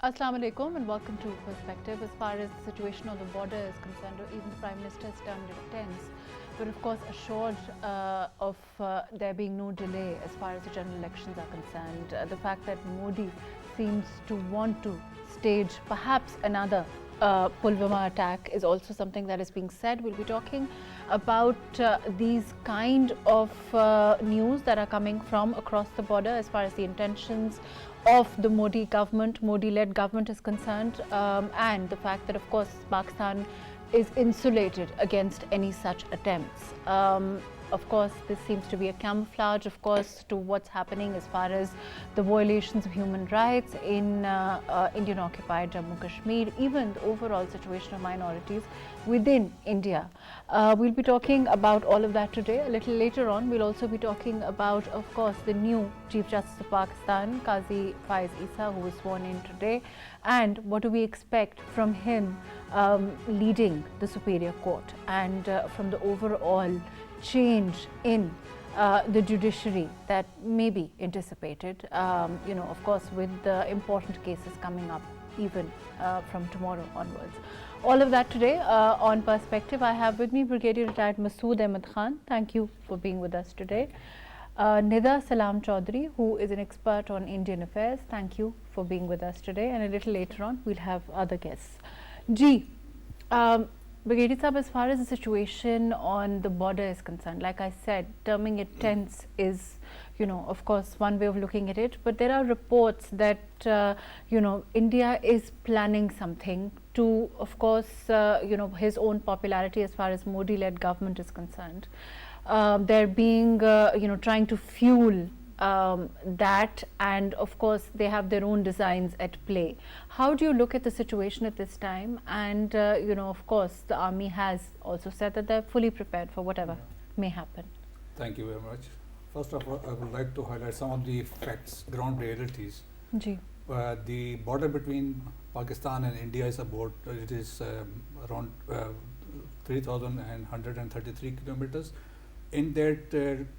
Assalamu alaikum and welcome to Perspective. As far as the situation on the border is concerned, even the Prime Minister has termed it tense, but of course assured of there being no delay as far as the general elections are concerned. The fact that Modi seems to want to stage perhaps another Pulwama attack is also something that is being said. We'll be talking about these kind of news that are coming from across the border as far as the intentions of the Modi government, Modi-led government is concerned, and the fact that of course Pakistan is insulated against any such attempts. Of course, this seems to be a camouflage, of course, to what's happening as far as the violations of human rights in Indian-occupied Jammu Kashmir, even the overall situation of minorities within India. We'll be talking about all of that today. A little later on, we'll also be talking about, of course, the new Chief Justice of Pakistan, Qazi Faez Isa, who was sworn in today, and what do we expect from him leading the Superior Court, and from the overall change in the judiciary that may be anticipated, of course, with the important cases coming up even from tomorrow onwards. All of that today on Perspective. I have with me Brigadier Retired Masud Ahmad Khan. Thank you for being with us today. Nida Salam Chaudhry, who is an expert on Indian affairs. Thank you for being with us today. And a little later on, we'll have other guests. Ji, Brigadier Sahab, as far as the situation on the border is concerned, like I said, terming it tense is, of course, one way of looking at it. But there are reports that, India is planning something to, of course, his own popularity as far as Modi-led government is concerned. They're being, trying to fuel that, and of course they have their own designs at play. How do you look at the situation at this time? And of course the army has also said that they're fully prepared for whatever may happen. Thank you very much. First of all, I would like to highlight some of the facts, ground realities. Ji. The border between Pakistan and India is about, it is around 3,133 kilometers. In that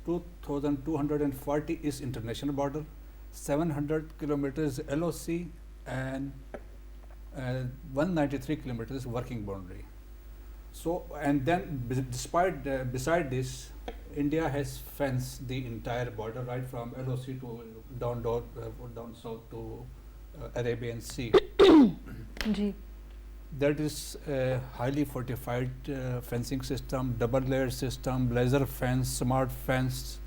2,240 is international border, 700 kilometers LOC, and 193 kilometers working boundary. So, and then beside this, India has fenced the entire border right from LOC to down south to Arabian Sea. Ji. That is a highly fortified fencing system, double layered system, laser fence, smart fence,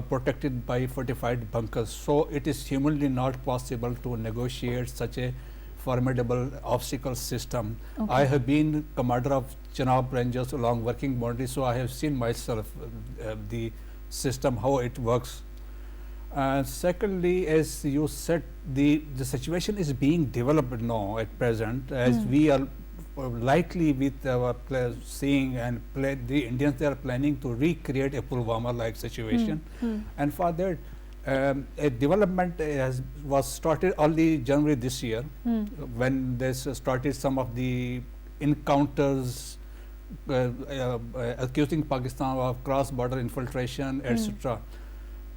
protected by fortified bunkers. So it is humanly not possible to negotiate such a formidable obstacle system. Okay. I have been commander of Chenab Rangers along working boundary, so I have seen myself the system, how it works. Secondly, as you said, the situation is being developed now at present, as we are likely with our seeing and the Indians, they are planning to recreate a Pulwama-like situation. And for that, a development was started early January this year, when they started some of the encounters accusing Pakistan of cross-border infiltration, etc.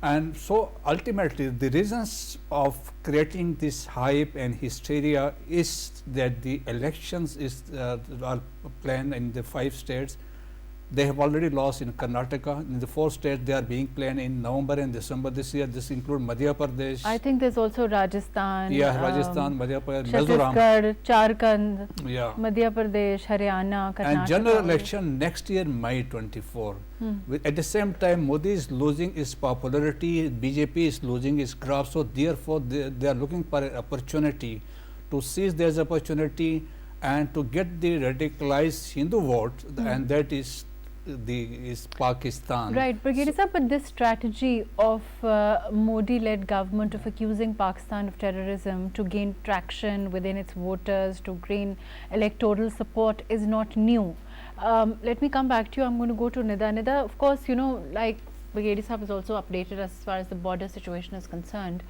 And so ultimately the reasons of creating this hype and hysteria is that the elections are planned in the 5 states. They have already lost in Karnataka. In the 4 states, they are being planned in November and December this year. This includes Madhya Pradesh. I think there's also Rajasthan. Yeah, Rajasthan, Madhya Pradesh, Chhattisgarh, Jharkhand, yeah, Madhya Pradesh, Haryana, Karnataka. And general election next year, May 24. At the same time, Modi is losing his popularity, BJP is losing its grasp. So therefore, they are looking for an opportunity to seize this opportunity and to get the radicalized Hindu vote, and that is Pakistan. Right, Brigadier Sahab, but this strategy of Modi-led government of accusing Pakistan of terrorism to gain traction within its voters, to gain electoral support is not new. Let me come back to you. I'm going to go to Nida. Nida, of course, like Brigadier Sahab has also updated us as far as the border situation is concerned.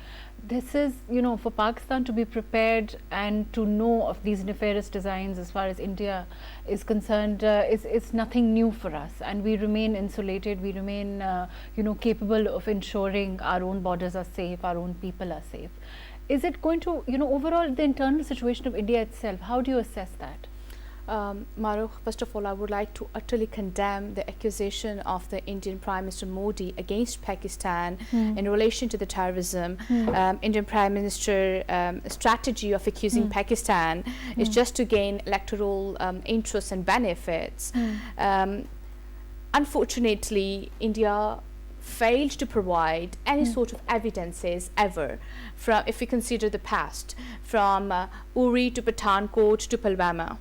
This is, for Pakistan to be prepared and to know of these nefarious designs as far as India is concerned, it's nothing new for us, and we remain insulated. We remain, capable of ensuring our own borders are safe, our own people are safe. Is it going to, overall the internal situation of India itself, how do you assess that? Mahrukh, first of all, I would like to utterly condemn the accusation of the Indian Prime Minister Modi against Pakistan in relation to the terrorism. Indian Prime Minister strategy of accusing Pakistan is just to gain electoral interests and benefits. Unfortunately, India failed to provide any sort of evidences ever, from, if we consider the past, from Uri to Pathankot to Pulwama.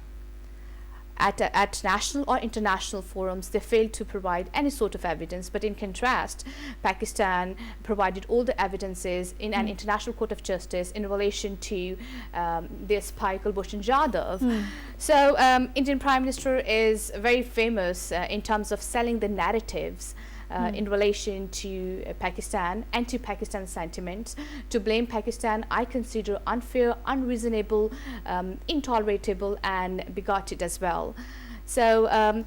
At national or international forums, they failed to provide any sort of evidence. But in contrast, Pakistan provided all the evidences in an international court of justice in relation to this spy Kulbhushan Jadhav. So Indian Prime Minister is very famous in terms of selling the narratives in relation to Pakistan, anti-Pakistan sentiments. To blame Pakistan, I consider unfair, unreasonable, intolerable and bigoted as well. So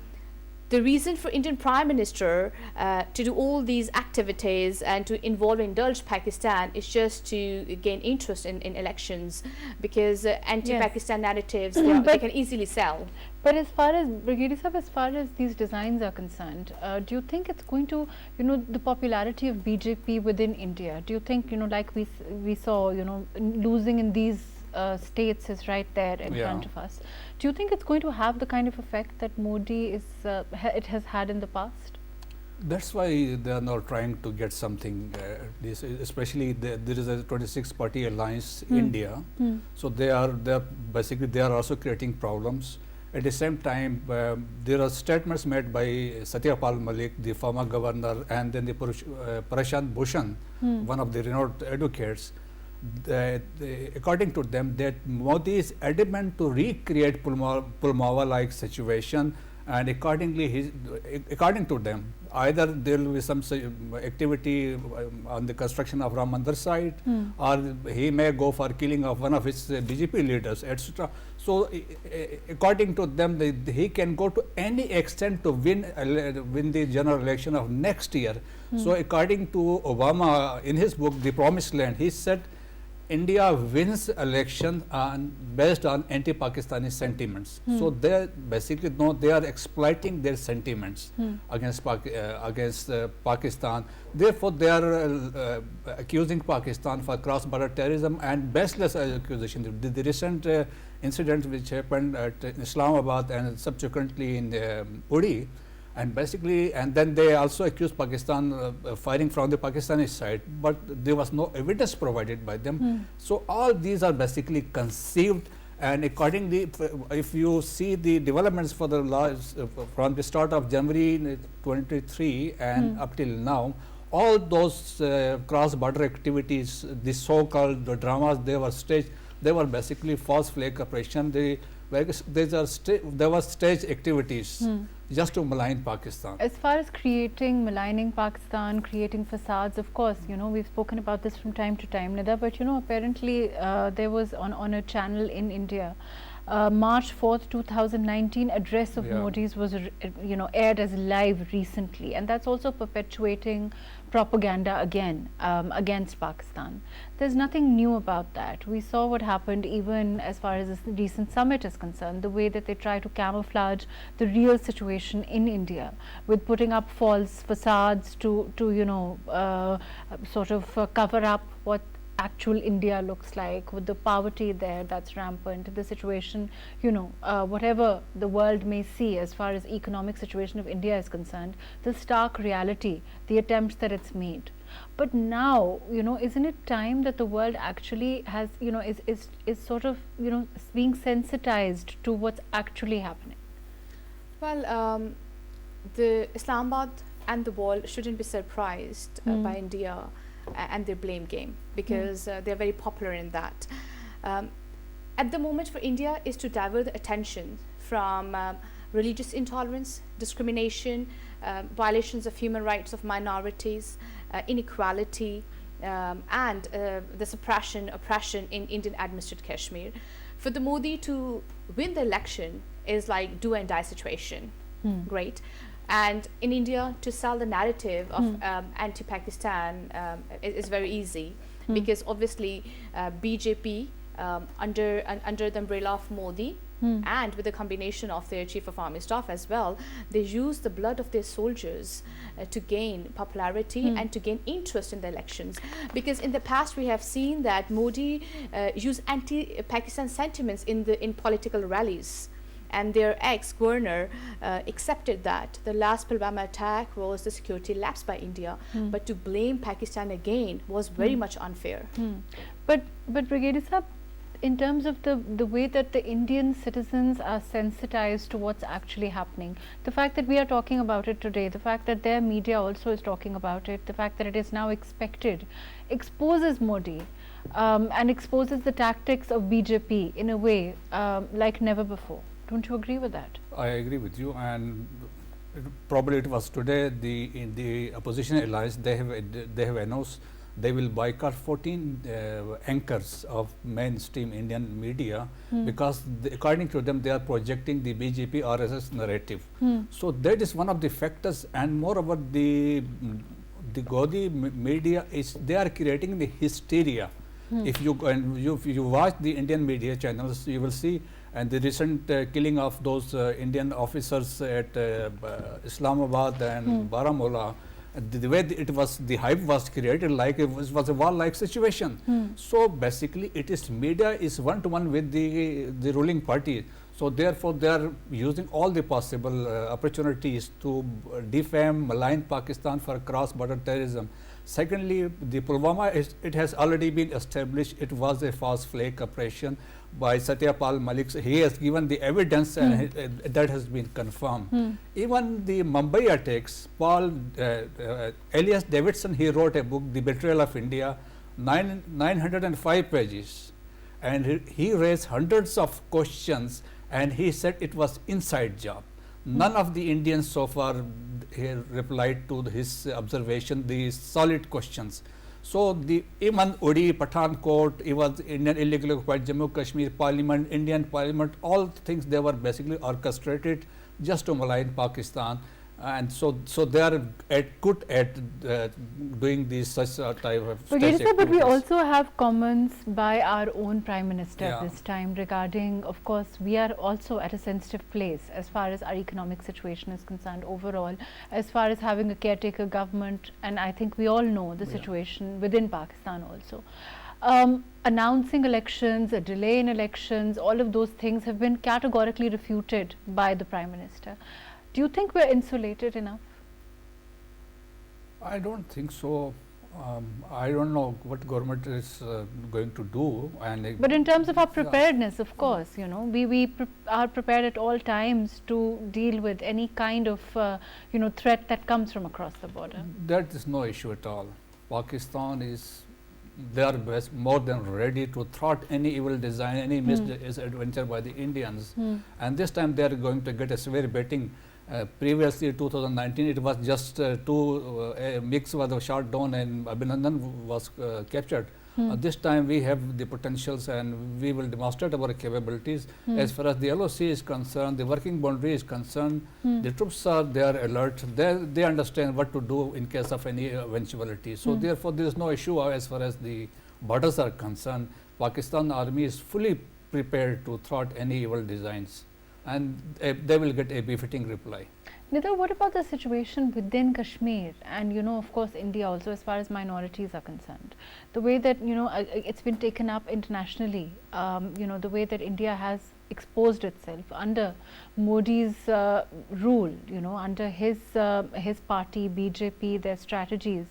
the reason for Indian Prime Minister to do all these activities and to indulge Pakistan is just to gain interest in elections, because anti-Pakistan narratives, they can easily sell. But as far as, Brigadier Sahab, as far as these designs are concerned, do you think it's going to, the popularity of BJP within India, do you think, like we saw, losing in these states is right there in front of us. Do you think it's going to have the kind of effect that Modi it has had in the past? That's why they are now trying to get something, especially there is a 26-party alliance in India. So they are also creating problems. At the same time, there are statements made by Satyapal Malik, the former governor, and then the Prashant Bhushan, one of the renowned advocates. According to them, that Modi is adamant to recreate Pulwama-like situation, and according to them, either there will be some activity on the construction of Ram Mandir site, or he may go for killing of one of his BJP leaders, etc. So, according to them, he can go to any extent to win the general election of next year. So, according to Obama, in his book, The Promised Land, he said, India wins election based on anti-Pakistani sentiments. So they basically they are exploiting their sentiments against Pakistan. Therefore, they are accusing Pakistan for cross-border terrorism and baseless accusation. The recent incident which happened at Islamabad and subsequently in Uri, and then they also accused Pakistan firing from the Pakistani side, but there was no evidence provided by them. So all these are basically conceived, and accordingly, if you see the developments for the laws from the start of January 23 and up till now, all those cross-border activities, the so-called dramas they were staged, they were basically false flag operation. There were staged activities just to malign Pakistan. As far as maligning Pakistan, creating facades, of course, we've spoken about this from time to time, Nida, but apparently there was on a channel in India, March 4th, 2019 address of Modi's was, aired as live recently, and that's also perpetuating propaganda again against Pakistan. There's nothing new about that. We saw what happened even as far as this recent summit is concerned, the way that they try to camouflage the real situation in India with putting up false facades to sort of cover up what actual India looks like, with the poverty there that's rampant, the situation, whatever the world may see as far as economic situation of India is concerned, the stark reality, the attempts that it's made. But now, isn't it time that the world actually has, is sort of, being sensitized to what's actually happening? Well, the Islamabad and the world shouldn't be surprised by India and their blame game, because they're very popular in that. At the moment for India is to divert the attention from religious intolerance, discrimination, violations of human rights of minorities, inequality, and the oppression in Indian administered Kashmir. For the Modi to win the election is like do and die situation. Great. And in India, to sell the narrative of anti-Pakistan is very easy. because obviously BJP under the umbrella of Modi and with a combination of their chief of army staff as well, they use the blood of their soldiers to gain popularity and to gain interest in the elections. Because in the past we have seen that Modi used anti-Pakistan sentiments in political rallies, and their ex-governor accepted that the last Pulwama attack was the security lapse by India, but to blame Pakistan again was very much unfair. But Brigadier Sahab, in terms of the way that the Indian citizens are sensitized to what's actually happening, the fact that we are talking about it today, the fact that their media also is talking about it, the fact that it is now expected, exposes Modi and exposes the tactics of BJP in a way like never before. Don't you agree with that? I agree with you, and probably it was today the opposition alliance, they have announced they will boycott 14 anchors of mainstream Indian media because according to them they are projecting the BJP RSS narrative. So that is one of the factors, and moreover the Godi media is, they are creating the hysteria. If you watch the Indian media channels, you will see, and the recent killing of those Indian officers at Islamabad and Baramulla, the way the hype was created like it was a war-like situation. So basically it is media is one-to-one with the ruling party. So therefore they are using all the possible opportunities to defame, malign Pakistan for cross-border terrorism. Secondly, the Pulwama, it has already been established it was a false flag operation by Satyapal Malik. He has given the evidence and that has been confirmed. Even the Mumbai attacks, Elias Davidson, he wrote a book, The Betrayal of India, 905 pages, and he raised hundreds of questions, and he said it was inside job. None of the Indians so far replied to his observation, the solid questions. So the even Uri, Pathankot, even Indian illegally occupied Jammu Kashmir Parliament, Indian Parliament, all things they were basically orchestrated just to malign Pakistan. And so they are good at doing these such type of but we also have comments by our own Prime Minister this time regarding, of course, we are also at a sensitive place as far as our economic situation is concerned overall, as far as having a caretaker government, and I think we all know the situation within Pakistan also. Announcing elections, a delay in elections, all of those things have been categorically refuted by the Prime Minister. Do you think we're insulated enough? I don't think so. I don't know what government is going to do. But in terms of our preparedness, of course, you know, we are prepared at all times to deal with any kind of, threat that comes from across the border. That is no issue at all. Pakistan is, they are more than ready to thwart any evil design, any misadventure by the Indians. And this time they are going to get a severe beating. Previously, 2019, it was just two mix was shot down and Abhinandan was captured. This time we have the potentials and we will demonstrate our capabilities. As far as the LOC is concerned, the working boundary is concerned, the troops are there alert, they understand what to do in case of any eventuality. So therefore there is no issue as far as the borders are concerned. Pakistan army is fully prepared to thwart any evil designs, and they will get a befitting reply. Nida, what about the situation within Kashmir and, of course, India also as far as minorities are concerned? The way that, it's been taken up internationally, the way that India has exposed itself under Modi's rule, under his party, BJP, their strategies,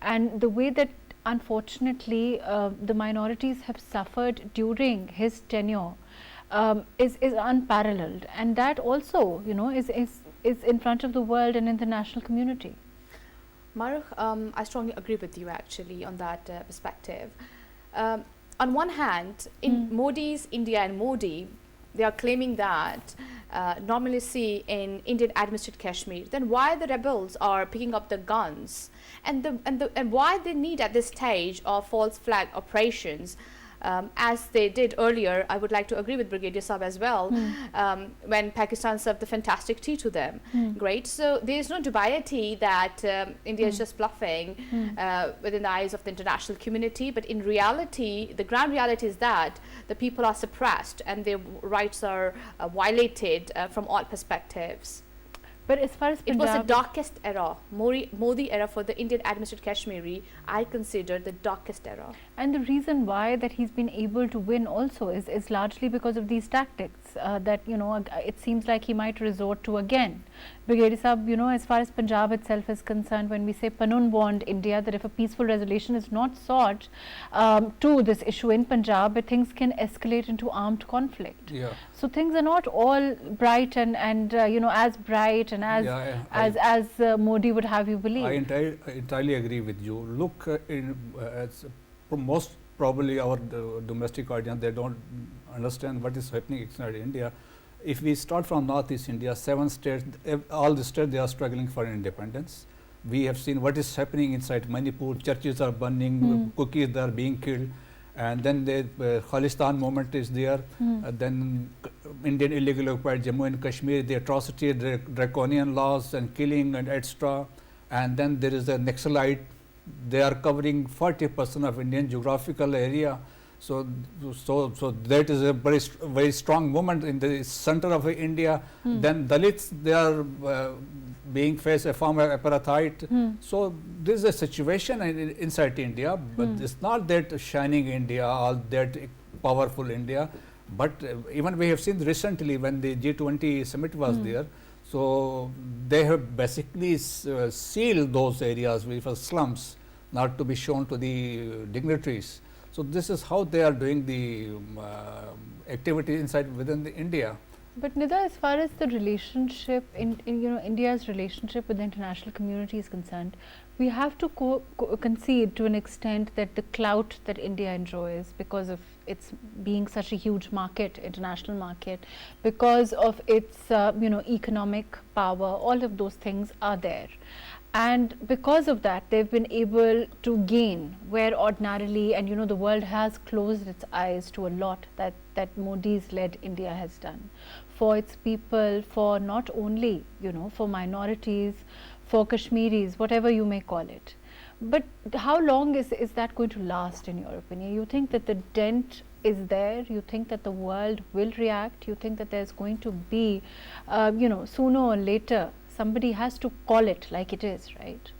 and the way that unfortunately the minorities have suffered during his tenure is unparalleled, and that also is in front of the world and international community. Mahrukh, I strongly agree with you actually on that perspective. On one hand, in Modi's India and Modi, they are claiming that normalcy in Indian administered Kashmir, then why the rebels are picking up the guns and why they need at this stage of false flag operations as they did earlier. I would like to agree with Brigadier Saab as well, when Pakistan served the fantastic tea to them. Great. So there is no dubiety that India is just bluffing within the eyes of the international community, but in reality, the ground reality is that the people are suppressed and their rights are violated from all perspectives. But as far as Punjab, it was the darkest era, Modi era for the Indian administered Kashmiri, I consider the darkest era. And the reason why that he's been able to win also is largely because of these tactics that, you know, it seems like he might resort to again. Brigadier Saab, you know, as far as Punjab itself is concerned, when we say Panun warned India that if a peaceful resolution is not sought to this issue in Punjab, things can escalate into armed conflict. Yeah. So things are not all bright and you know, as bright and as Modi would have you believe. I entirely agree with you. Look, most probably our domestic audience, they don't understand what is happening inside India. If we start from Northeast India, 7 states, all the states, they are struggling for independence. We have seen what is happening inside Manipur. Churches are burning, cookies are being killed, and then the Khalistan movement is there. Then Indian illegally occupied Jammu and Kashmir, the atrocity, the draconian laws and killing and etc. And then there is a Naxalite. They are covering 40% of Indian geographical area. So that is a very strong movement in the center of India. Then Dalits, they are being faced a form of apartheid. So this is a situation inside India, but it's not that shining India or that powerful India. But even we have seen recently when the G20 summit was there, so they have basically sealed those areas which were slums, not to be shown to the dignitaries. So this is how they are doing the activity inside within the India. But Nida, as far as the relationship in you know, India's relationship with the international community is concerned, we have to concede to an extent that the clout that India enjoys because of its being such a huge market, international market, because of its you know, economic power, all of those things are there. And because of that, they've been able to gain where ordinarily, and you know, the world has closed its eyes to a lot that Modi's led India has done for its people, for not only, you know, for minorities, for Kashmiris, whatever you may call it. But how long is that going to last, in your opinion? You think that the dent is there? You think that the world will react? You think that there's going to be, you know, sooner or later, somebody has to call it like it is, right?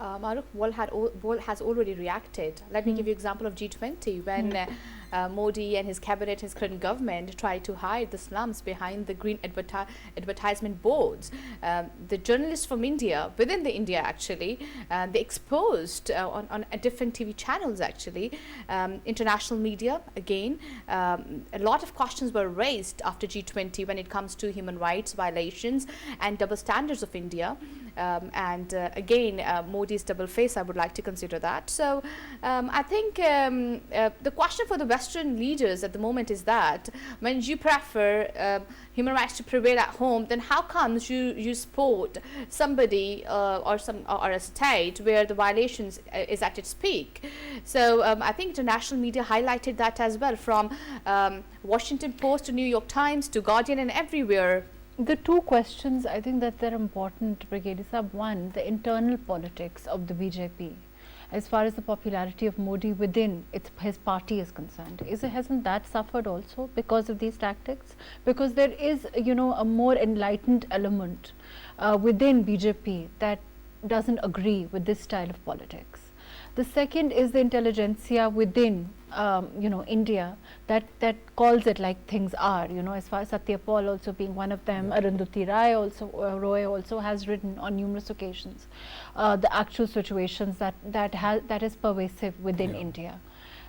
Mahrukh, world has already reacted. Let me give you an example of G20 when Modi and his cabinet, his current government tried to hide the slums behind the green advertisement boards. The journalists from India, within the India actually, they exposed on different TV channels actually, international media again. A lot of questions were raised after G20 when it comes to human rights violations and double standards of India. Again, Modi's double face, I would like to consider that. So I think the question for the Western leaders at the moment is that when you prefer human rights to prevail at home, then how comes you support somebody or a state where the violations is at its peak? So I think international media highlighted that as well, from Washington Post to New York Times to Guardian and everywhere. The two questions I think that they're important, Brigadier Saab. One, the internal politics of the BJP, as far as the popularity of Modi within his party is concerned. Hasn't that suffered also because of these tactics? Because there is, you know, a more enlightened element within BJP that doesn't agree with this style of politics. The second is the intelligentsia within, you know, India that calls it like things are. You know, as far as Satya Paul also being one of them, Arundhati Roy also has written on numerous occasions the actual situations that is pervasive within India.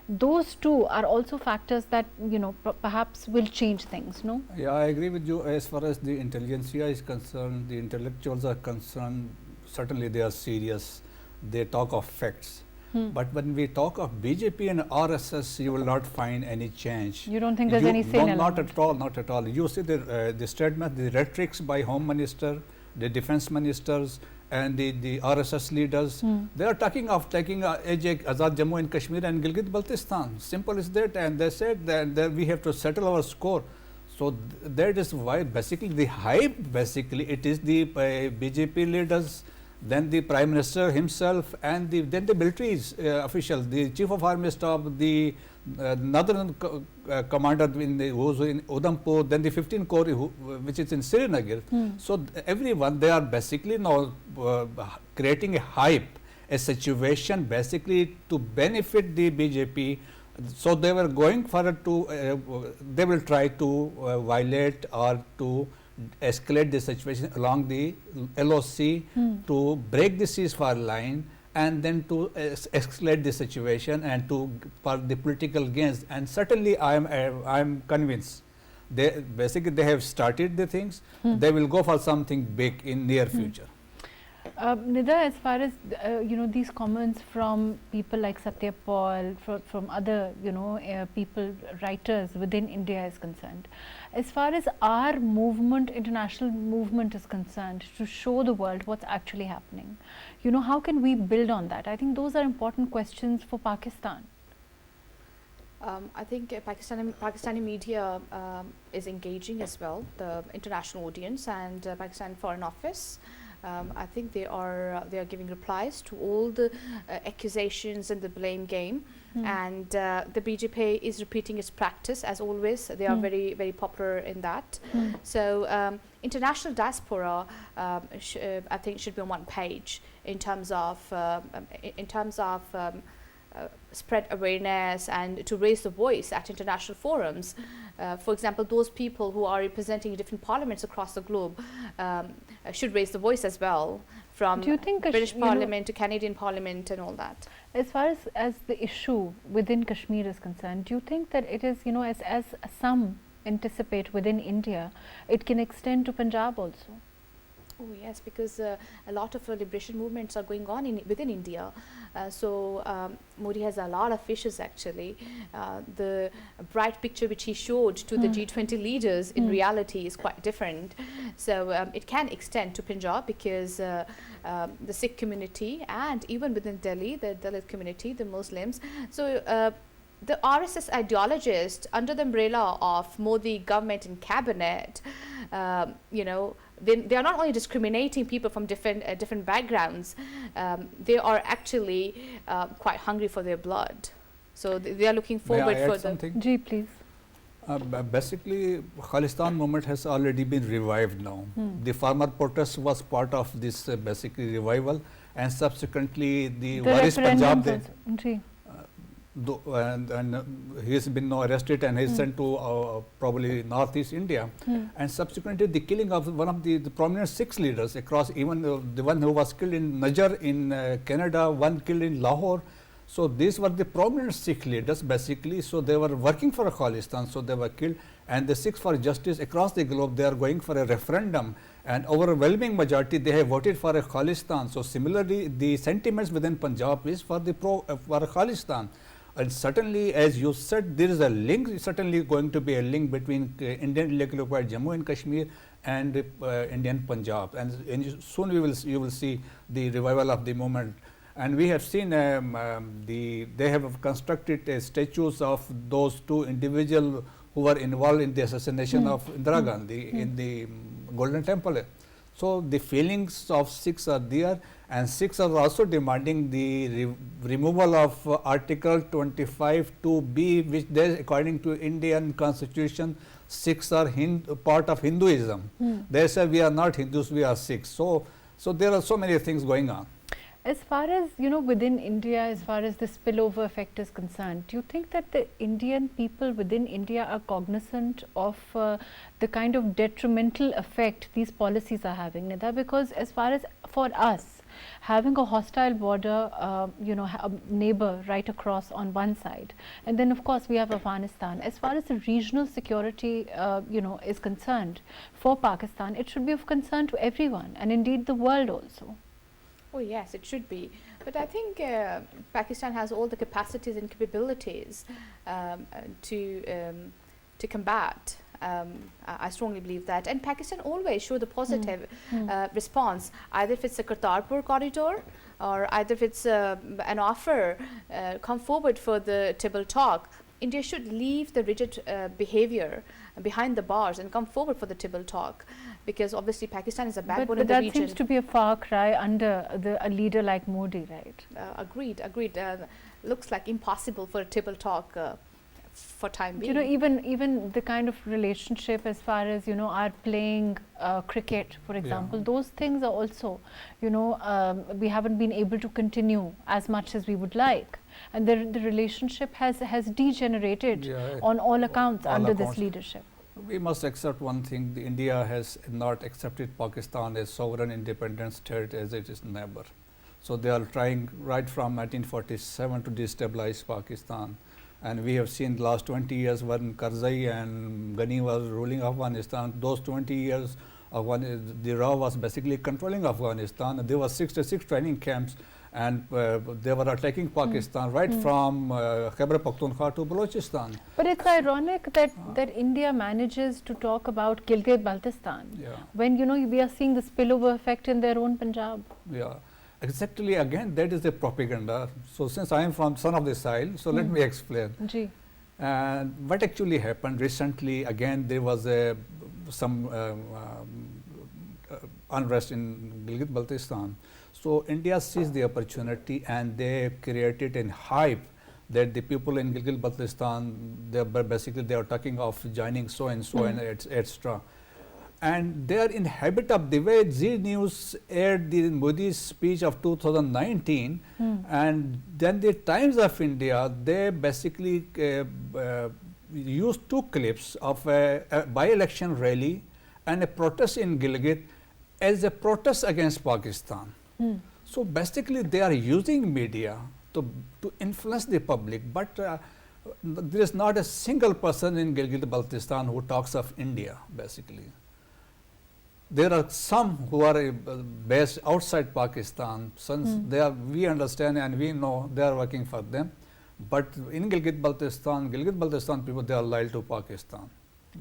Those two are also factors that, you know, perhaps will change things. No? Yeah, I agree with you. As far as the intelligentsia is concerned, the intellectuals are concerned. Certainly, they are serious. They talk of facts. But when we talk of BJP and RSS, you will not find any change. You don't think there's any sane element? Not at all, not at all. You see the statement, the rhetorics by Home Minister, the defense ministers, and the RSS leaders, they are talking of taking Azad Jammu and Kashmir and Gilgit-Baltistan. Simple as that. And they said that we have to settle our score. So that is why basically the hype, basically it is the BJP leaders, then the Prime Minister himself, and then the military officials, the Chief of Army Staff, the Northern Commander who's in Udhampur, then the 15 Corps which is in Srinagar. So everyone, they are basically now creating a hype, a situation basically to benefit the BJP. So they were going for it to, they will try to violate or to escalate the situation along the LOC to break the ceasefire line, and then to escalate the situation and to for the political gains. And certainly I am convinced they basically they have started the things. They will go for something big in near future. Nida, as far as these comments from people like Satya Paul, from other people, writers within India is concerned, as far as our movement, international movement is concerned, to show the world what's actually happening, how can we build on that? I think those are important questions for Pakistan. I think Pakistani media is engaging as well, the international audience and Pakistan Foreign Office. I think they are giving replies to all the accusations and the blame game, and the BJP is repeating its practice as always. They are very, very popular in that. So international diaspora, I think, should be on one page in terms of spread awareness and to raise the voice at international forums. For example, those people who are representing different parliaments across the globe should raise the voice as well, from British Parliament to Canadian Parliament and all that. As far as the issue within Kashmir is concerned, do you think that it is, as some anticipate within India, it can extend to Punjab also? Oh yes, because a lot of liberation movements are going on within India. So Modi has a lot of issues actually. The bright picture which he showed to the G20 leaders in reality is quite different. So it can extend to Punjab because the Sikh community and even within Delhi, the Dalit community, the Muslims. So the RSS ideologists under the umbrella of Modi government and cabinet, they are not only discriminating people from different backgrounds, they are actually quite hungry for their blood. So they are looking forward for the. Ji, please. Basically, Khalistan movement has already been revived now. The farmer protest was part of this basically revival, and subsequently the Waris Punjab. And he has been now arrested and he is sent to probably northeast India, and subsequently the killing of one of the prominent Sikh leaders across, even the one who was killed in Najar in Canada, one killed in Lahore. So these were the prominent Sikh leaders basically. So they were working for Khalistan, so they were killed, and the Sikhs for justice across the globe, they are going for a referendum, and overwhelming majority they have voted for a Khalistan. So similarly the sentiments within Punjab is for for Khalistan. And certainly, as you said, there is a link, certainly going to be a link between Indian illegally occupied Jammu and Kashmir and Indian Punjab. And soon you will see the revival of the movement. And we have seen they have constructed statues of those two individuals who were involved in the assassination of Indira Gandhi in the Golden Temple. So the feelings of Sikhs are there, and Sikhs are also demanding the removal of Article 25(2)(b), which they, according to Indian Constitution, Sikhs are part of Hinduism. They say we are not Hindus, we are Sikhs. So there are so many things going on. As far as within India, as far as the spillover effect is concerned, do you think that the Indian people within India are cognizant of the kind of detrimental effect these policies are having, Nida? Because as far as for us, having a hostile border, a neighbor right across on one side, and then of course we have Afghanistan. As far as the regional security, is concerned for Pakistan, it should be of concern to everyone, and indeed the world also. Oh yes, it should be. But I think Pakistan has all the capacities and capabilities to combat I strongly believe that. And Pakistan always show the positive response, either if it's a Kartarpur corridor or either if it's an offer, come forward for the table talk. India should leave the rigid behavior behind the bars and come forward for the table talk, because obviously Pakistan is a backbone of the region. But that seems to be a far cry under a leader like Modi, right? Agreed. Looks like impossible for a table talk for time being. You know, even the kind of relationship as far as, you know, our playing cricket, for example, those things are also, you know, we haven't been able to continue as much as we would like. And the relationship has degenerated on all accounts under this leadership. We must accept one thing: India has not accepted Pakistan as sovereign independent state as it is neighbor. So they are trying right from 1947 to destabilize Pakistan. And we have seen the last 20 years when Karzai and Ghani was ruling Afghanistan. Those 20 years, the RAW was basically controlling Afghanistan. There were 66 training camps, and they were attacking Pakistan right from Khyber Pakhtunkhwa to Balochistan. But it's ironic that India manages to talk about Gilgit-Baltistan when, you know, we are seeing the spillover effect in their own Punjab. Yeah. Exactly, again, that is the propaganda. So since I am from son of the Sahel, so let me explain. And what actually happened recently, again, there was some unrest in Gilgit-Baltistan. So India seized the opportunity and they created a hype that the people in Gilgit-Baltistan, they are talking of joining so and so and etc. And they are in habit of the way Zee News aired the Modi's speech of 2019, and then the Times of India, they basically used two clips of a by-election rally and a protest in Gilgit as a protest against Pakistan. So basically they are using media to influence the public, but there is not a single person in Gilgit-Baltistan who talks of India basically. There are some who are based outside Pakistan, since they are, we understand and we know they are working for them, but in Gilgit-Baltistan people, they are loyal to Pakistan.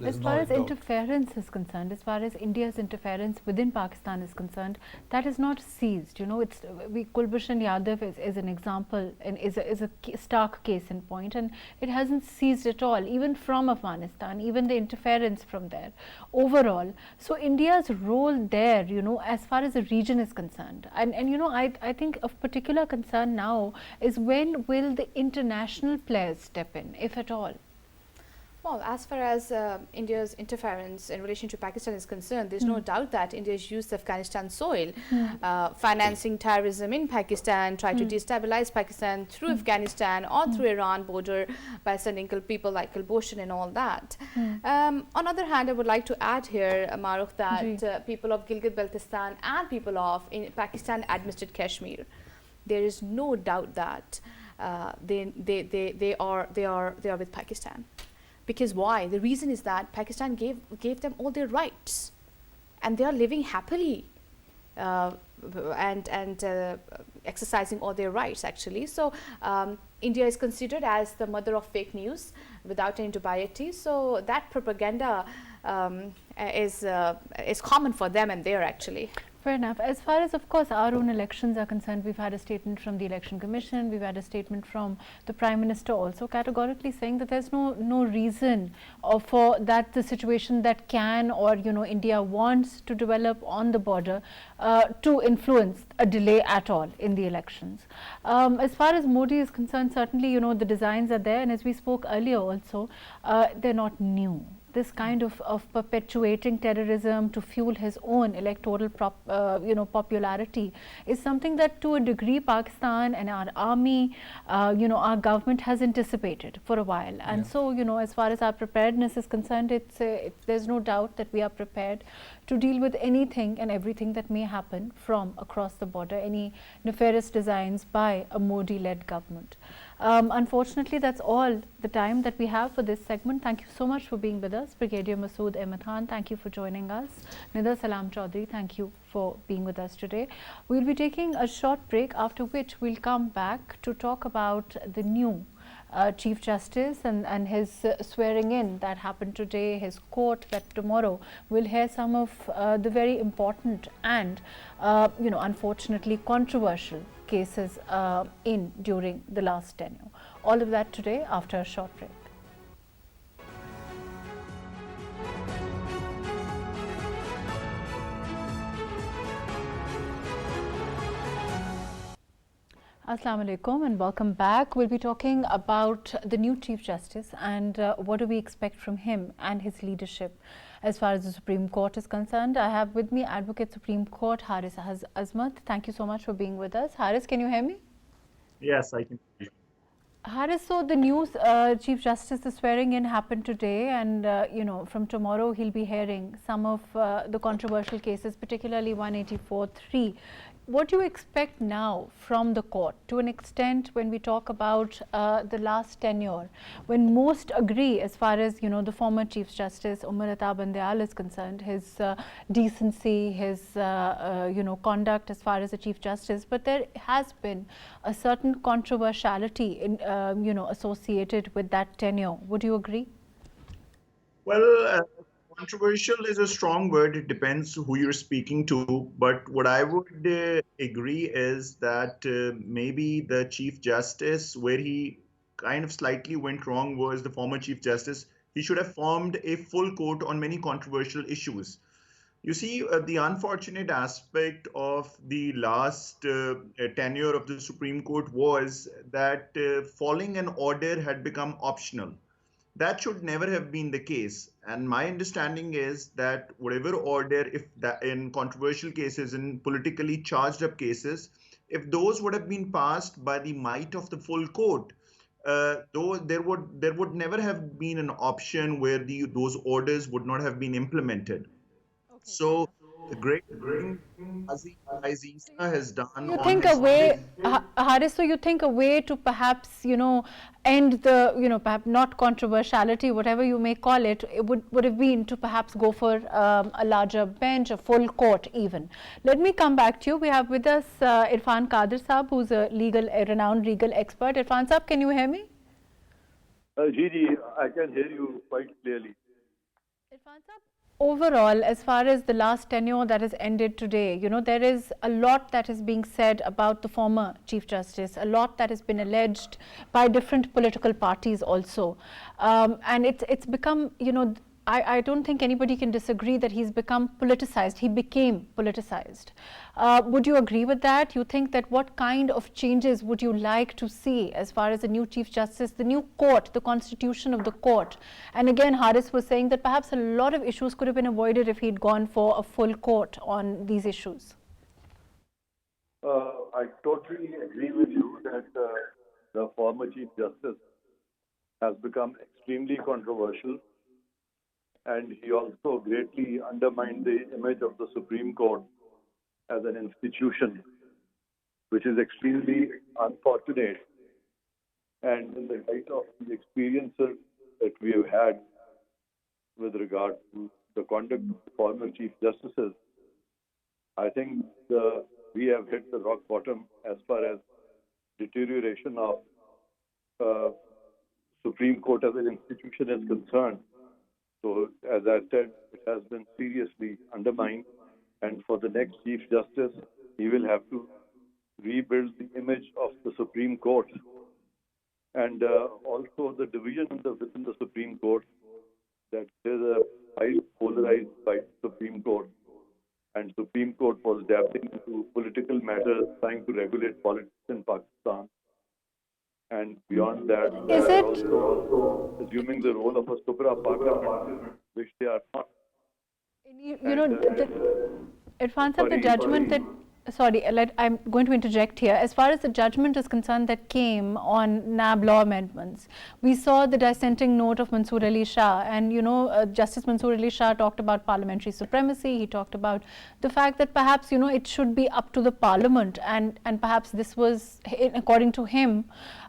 As far as interference is concerned, as far as India's interference within Pakistan is concerned, that is not seized. You know, Kulbhushan Yadav is an example and is a stark case in point, and it hasn't seized at all, even from Afghanistan, even the interference from there overall. So India's role there, you know, as far as the region is concerned, and you know, I think of particular concern now is when will the international players step in, if at all? Well, as far as India's interference in relation to Pakistan is concerned, there's no doubt that India's use of Afghanistan soil, financing terrorism in Pakistan, try to destabilize Pakistan through Afghanistan or through Iran border by sending people like Kulbhushan and all that. On the other hand, I would like to add here, Mahrukh, that people of Gilgit-Baltistan and people of Pakistan administered Kashmir, there is no doubt that they are with Pakistan. Because why? The reason is that Pakistan gave them all their rights, and they are living happily and exercising all their rights actually. So India is considered as the mother of fake news without any dubiety. So that propaganda is common for them and there actually. Fair enough. As far as, of course, our own elections are concerned, we've had a statement from the Election Commission, we've had a statement from the Prime Minister also categorically saying that there's no reason for that the situation that can or, you know, India wants to develop on the border to influence a delay at all in the elections. As far as Modi is concerned, certainly, you know, the designs are there, and as we spoke earlier also, they're not new. This kind of perpetuating terrorism to fuel his own electoral popularity is something that to a degree Pakistan and our army, our government has anticipated for a while. And so, you know, as far as our preparedness is concerned, there's no doubt that we are prepared to deal with anything and everything that may happen from across the border, any nefarious designs by a Modi-led government. Unfortunately, that's all the time that we have for this segment. Thank you so much for being with us. Brigadier Masud Ahmad Khan, thank you for joining us. Nida, Salam, Chaudhry, thank you for being with us today. We'll be taking a short break, after which we'll come back to talk about the new Chief Justice and his swearing in that happened today, his court that tomorrow we'll hear some of the very important and unfortunately controversial cases during the last tenure. All of that today after a short break. Assalamu alaikum and welcome back. We'll be talking about the new Chief Justice and what do we expect from him and his leadership as far as the Supreme Court is concerned. I have with me Advocate Supreme Court Haris Azmat. Thank you so much for being with us. Haris, can you hear me? Yes, I can hear you. Haris, so the news Chief Justice, the swearing in happened today and from tomorrow he'll be hearing some of the controversial cases, particularly 184(3). What do you expect now from the court to an extent when we talk about the last tenure, when most agree as far as the former Chief Justice Umar Ata Bandial is concerned, his decency, his conduct as far as a Chief Justice, but there has been a certain controversiality in associated with that tenure. Would you agree? Well, controversial is a strong word. It depends who you're speaking to. But what I would agree is that maybe the Chief Justice, where he kind of slightly went wrong, was the former Chief Justice. He should have formed a full court on many controversial issues. You see, the unfortunate aspect of the last tenure of the Supreme Court was that following an order had become optional. That should never have been the case. And my understanding is that whatever order, if that in controversial cases, in politically charged up cases, if those would have been passed by the might of the full court, though there would never have been an option where those orders would not have been implemented. Okay. So the great thing Qazi Faez Isa has done. You think a way, Haris, so you think a way to perhaps, end the, perhaps not controversiality, whatever you may call it, would have been to perhaps go for a larger bench, a full court even. Let me come back to you. We have with us Irfan Qadir Saab, who's a renowned legal expert. Irfan Saab, can you hear me? Gigi, I can hear you quite clearly. Irfan Saab, overall, as far as the last tenure that has ended today, there is a lot that is being said about the former Chief Justice, a lot that has been alleged by different political parties also. And it's become, I don't think anybody can disagree that he's become politicized. He became politicized. Would you agree with that? You think that what kind of changes would you like to see as far as the new Chief Justice, the new court, the constitution of the court? And again, Haris was saying that perhaps a lot of issues could have been avoided if he'd gone for a full court on these issues. I totally agree with you that the former Chief Justice has become extremely controversial. And he also greatly undermined the image of the Supreme Court as an institution, which is extremely unfortunate. And in the light of the experiences that we have had with regard to the conduct of the former Chief Justices, I think we have hit the rock bottom as far as deterioration of Supreme Court as an institution is concerned. So, as I said, it has been seriously undermined, and for the next Chief Justice, he will have to rebuild the image of the Supreme Court, and also the division within the Supreme Court, that there's a highly polarized by Supreme Court, and Supreme Court was dabbling into political matters, trying to regulate politics in Pakistan. And beyond that, they are also assuming the role of a supra parliament, which they are not. Irfan Saab, the judgment that, I'm going to interject here. As far as the judgment is concerned that came on NAB law amendments, we saw the dissenting note of Mansoor Ali Shah, and Justice Mansoor Ali Shah talked about parliamentary supremacy. He talked about the fact that perhaps it should be up to the parliament, and perhaps this was, according to him,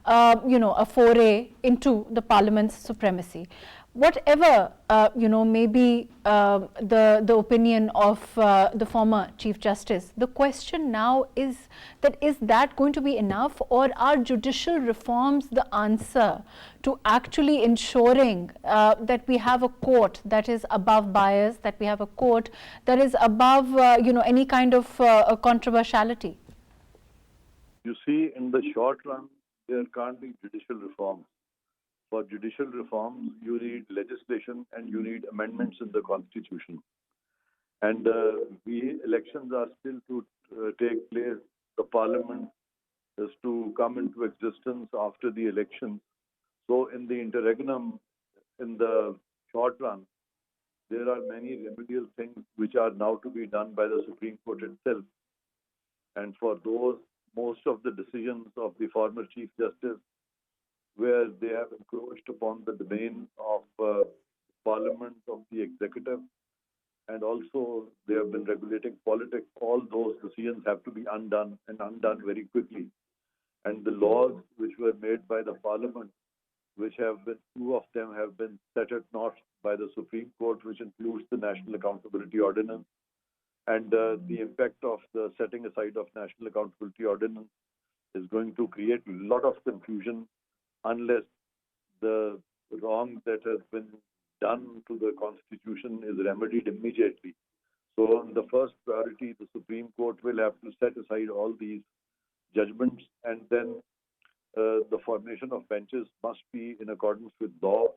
a foray into the parliament's supremacy. whatever maybe the opinion of the former Chief Justice, the question now is that going to be enough, or are judicial reforms the answer to actually ensuring that we have a court that is above bias, that we have a court that is above any kind of controversiality? You see, in the short run, there can't be judicial reforms. For judicial reforms, you need legislation and you need amendments in the constitution. And elections are still to take place. The parliament is to come into existence after the election. So in the interregnum, in the short run, there are many remedial things which are now to be done by the Supreme Court itself. And for those, most of the decisions of the former Chief Justice, where they have encroached upon the domain of Parliament, of the executive, and also they have been regulating politics, all those decisions have to be undone, and undone very quickly. And the laws which were made by the Parliament, which have been, two of them have been set at naught by the Supreme Court, which includes the National Accountability Ordinance. And the impact of the setting aside of National Accountability Ordinance is going to create a lot of confusion unless the wrong that has been done to the Constitution is remedied immediately. So the first priority, the Supreme Court will have to set aside all these judgments, and then the formation of benches must be in accordance with law,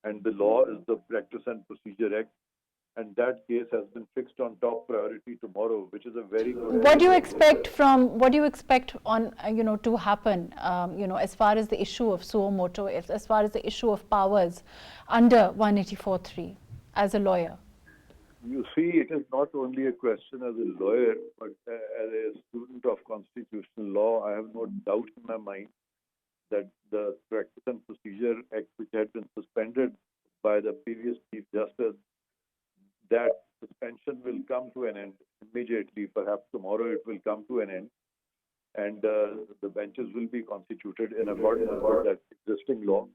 and the law is the Practice and Procedure Act, and that case has been fixed on top priority tomorrow, which is a very good. What do you expect on to happen as far as the issue of suo moto, as far as the issue of powers under 184(3) as a lawyer? You see, it is not only a question as a lawyer, but as a student of constitutional law, I have no doubt in my mind that the Practice and Procedure Act, which had been suspended by the previous Chief Justice, that suspension will come to an end immediately. Perhaps tomorrow it will come to an end, and the benches will be constituted in accordance with that existing law,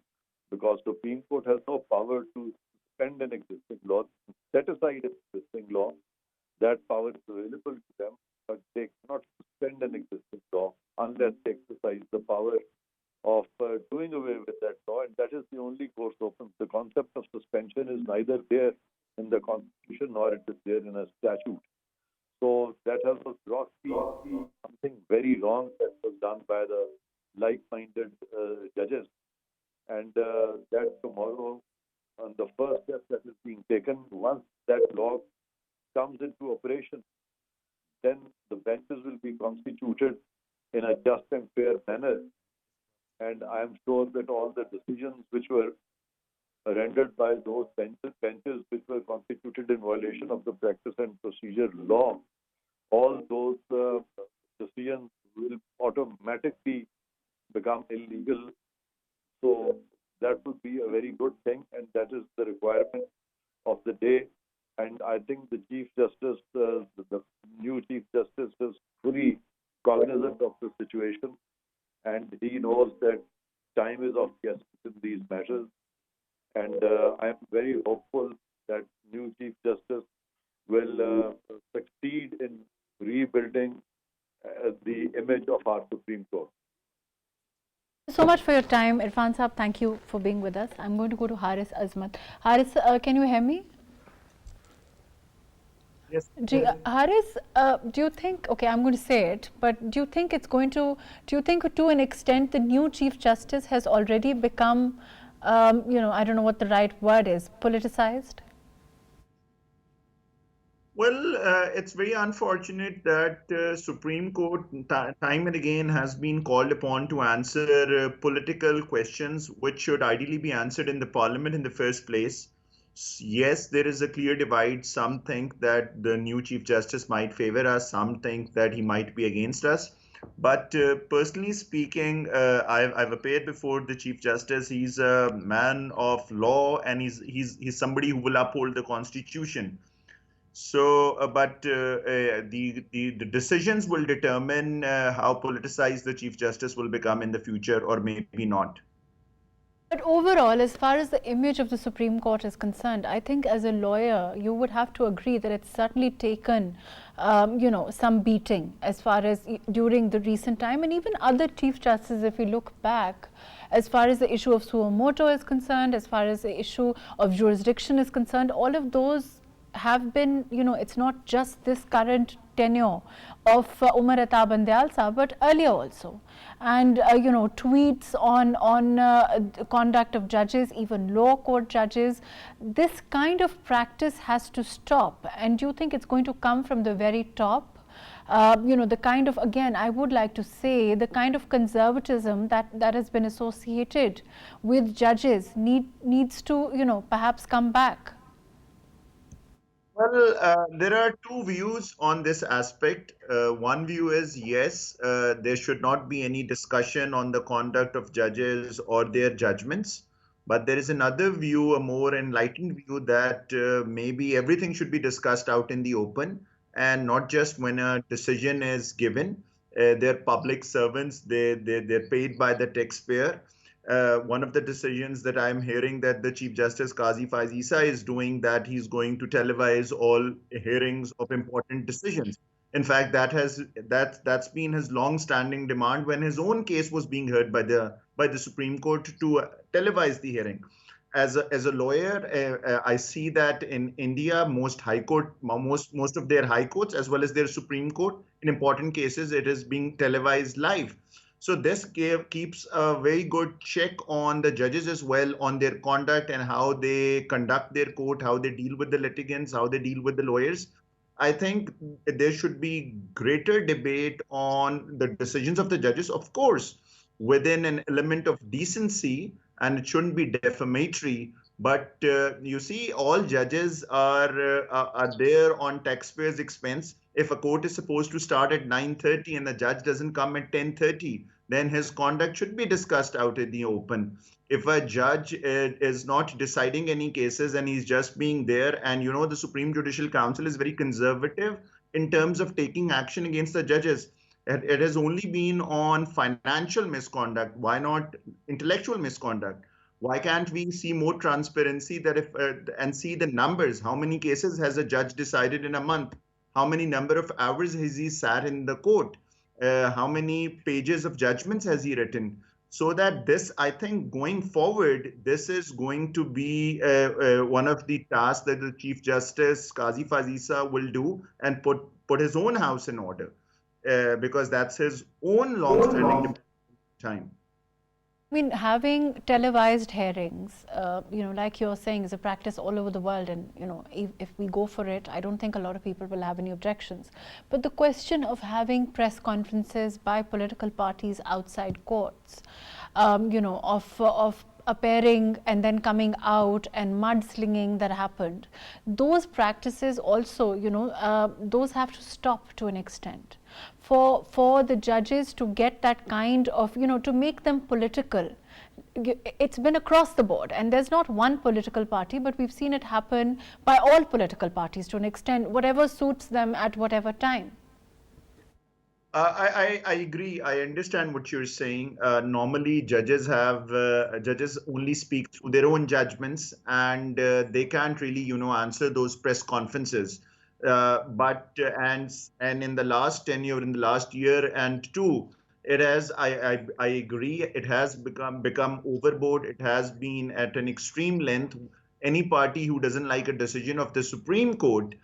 because the Supreme Court has no power to suspend an existing law, set aside an existing law. That power is available to them, but they cannot suspend an existing law unless they exercise the power of doing away with that law, and that is the only course open. The concept of suspension is neither there in the Constitution nor it is there in a statute. So that has was grossly something very wrong that was done by the like-minded judges, and that tomorrow, on the first step that is being taken, once that law comes into operation, then the benches will be constituted in a just and fair manner. And I am sure that all the decisions which were rendered by those benches which were constituted in violation of the Practice and Procedure law, all those decisions will automatically become illegal. So that would be a very good thing, and that is the requirement of the day. And I think the Chief Justice, the new Chief Justice, is fully cognizant of the situation, and he knows that time is of the essence in these matters. And I am very hopeful that new Chief Justice will succeed in rebuilding the image of our Supreme Court. Thank you so much for your time, Irfan Saab. Thank you for being with us. I'm going to go to Haris Azmat. Haris, can you hear me? Yes. Haris, do you think, okay, I'm going to say it, but do you think it's going to, to an extent the new Chief Justice has already become, I don't know what the right word is, politicized? Well, it's very unfortunate that Supreme Court time and again has been called upon to answer political questions which should ideally be answered in the Parliament in the first place. Yes, there is a clear divide. Some think that the new Chief Justice might favor us. Some think that he might be against us. But personally speaking, I've appeared before the Chief Justice. He's a man of law, and he's somebody who will uphold the Constitution. So, but the decisions will determine how politicized the Chief Justice will become in the future, or maybe not. But overall, as far as the image of the Supreme Court is concerned, I think as a lawyer, you would have to agree that it's certainly taken, some beating as far as during the recent time, and even other Chief Justices, if we look back, as far as the issue of suo motu is concerned, as far as the issue of jurisdiction is concerned, all of those have been, it's not just this current tenure of Umar Ata Bandyal, but earlier also. And, tweets on conduct of judges, even lower court judges, this kind of practice has to stop. And do you think it's going to come from the very top? The kind of, again, I would like to say, the kind of conservatism that has been associated with judges needs to, perhaps come back. Well, there are two views on this aspect. One view is yes, there should not be any discussion on the conduct of judges or their judgments. But there is another view, a more enlightened view, that maybe everything should be discussed out in the open, and not just when a decision is given. They're public servants, they're paid by the taxpayer. One of the decisions that I'm hearing that the Chief Justice Qazi Faez Isa is doing, that he's going to televise all hearings of important decisions. In fact, that's been his long-standing demand when his own case was being heard by the Supreme Court to televise the hearing. As a lawyer, I see that in India, most of their high courts as well as their Supreme Court, in important cases, it is being televised live. So this keeps a very good check on the judges as well, on their conduct and how they conduct their court, how they deal with the litigants, how they deal with the lawyers. I think there should be greater debate on the decisions of the judges, of course, within an element of decency, and it shouldn't be defamatory. But you see, all judges are there on taxpayers' expense. If a court is supposed to start at 9:30 and the judge doesn't come at 10:30, then his conduct should be discussed out in the open. If a judge is not deciding any cases and he's just being there, and the Supreme Judicial Council is very conservative in terms of taking action against the judges. It has only been on financial misconduct. Why not intellectual misconduct? Why can't we see more transparency and see the numbers? How many cases has a judge decided in a month? How many number of hours has he sat in the court? How many pages of judgments has he written? So that this, I think, going forward, this is going to be one of the tasks that the Chief Justice Qazi Faez Isa will do, and put his own house in order, because that's his own long-standing time. I mean, having televised hearings, like you're saying, is a practice all over the world. And, if we go for it, I don't think a lot of people will have any objections. But the question of having press conferences by political parties outside courts, of appearing and then coming out, and mudslinging that happened, those practices also, those have to stop to an extent. For the judges to get that kind of, to make them political. It's been across the board, and there's not one political party, but we've seen it happen by all political parties to an extent, whatever suits them at whatever time. I agree. I understand what you're saying. Normally, judges only speak through their own judgments, and they can't really, answer those press conferences. But in the last tenure, in the last year and two, it has. I agree. It has become overboard. It has been at an extreme length. Any party who doesn't like a decision of the Supreme Court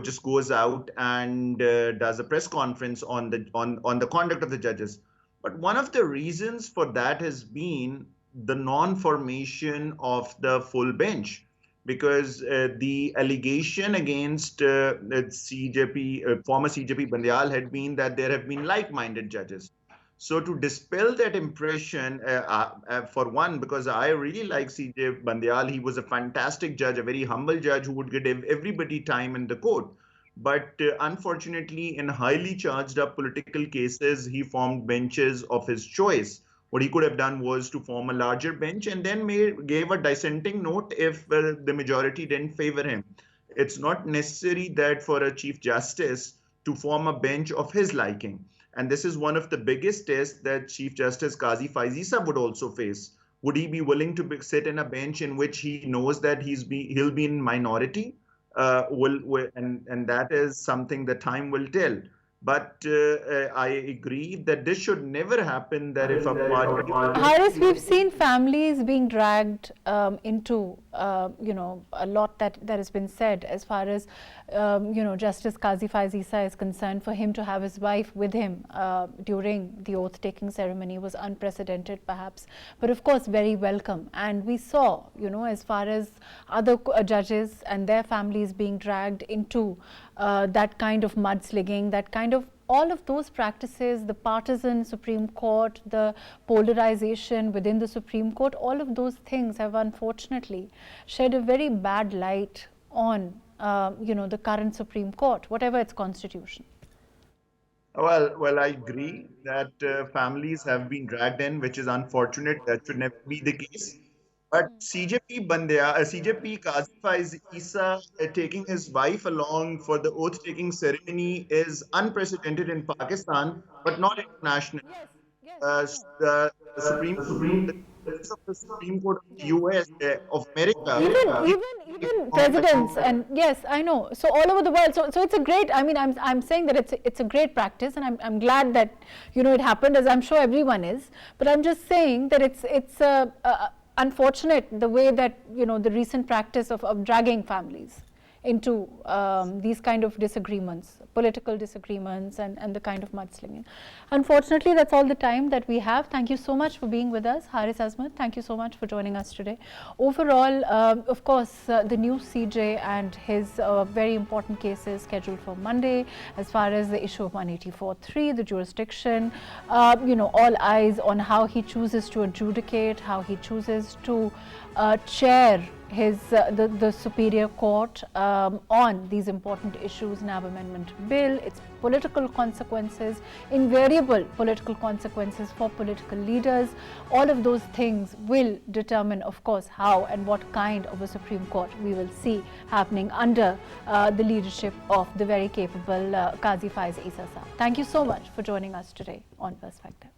just goes out and does a press conference on the conduct of the judges. But one of the reasons for that has been the non-formation of the full bench, because the allegation against CJP, former CJP Bandyal, had been that there have been like-minded judges. So to dispel that impression, for one, because I really like CJ Bandyal, he was a fantastic judge, a very humble judge who would give everybody time in the court. But unfortunately, in highly charged up political cases, he formed benches of his choice. What he could have done was to form a larger bench and then gave a dissenting note if the majority didn't favor him. It's not necessary that for a Chief Justice to form a bench of his liking. And this is one of the biggest tests that Chief Justice Qazi Faez Isa would also face. would he be willing to sit in a bench in which he knows that he'll be in minority? And that is something that time will tell. But I agree that this should never happen, that if a party... Haris, we've seen families being dragged into, a lot that has been said as far as, Justice Qazi Faez Isa is concerned. For him to have his wife with him during the oath-taking ceremony was unprecedented, perhaps, but of course very welcome. And we saw, as far as other judges and their families being dragged into that kind of mudslinging, that kind of all of those practices, the partisan Supreme Court, the polarization within the Supreme Court, all of those things have unfortunately shed a very bad light on, the current Supreme Court, whatever its constitution. Well, I agree that families have been dragged in, which is unfortunate. That should never be the case. But CJP Qazi Faez Isa taking his wife along for the oath-taking ceremony is unprecedented in Pakistan, but not internationally. The Supreme Court of the US, of America. Even presidents, and yes, I know. So all over the world. So it's a great. I mean, I'm saying that it's a great practice, and I'm glad that it happened, as I'm sure everyone is. But I'm just saying that it's unfortunate the way that the recent practice of dragging families into these kind of disagreements, political disagreements, and the kind of mudslinging. Unfortunately, that's all the time that we have. Thank you so much for being with us. Haris, Azmat, thank you so much for joining us today. Overall, of course, the new CJ and his very important cases scheduled for Monday, as far as the issue of 184.3, the jurisdiction, all eyes on how he chooses to adjudicate, how he chooses to chair his the Superior Court on these important issues, NAB Amendment Bill, its political consequences, invariable political consequences for political leaders. All of those things will determine, of course, how and what kind of a Supreme Court we will see happening under the leadership of the very capable Qazi Faez Isa. Thank you so much for joining us today on Perspective.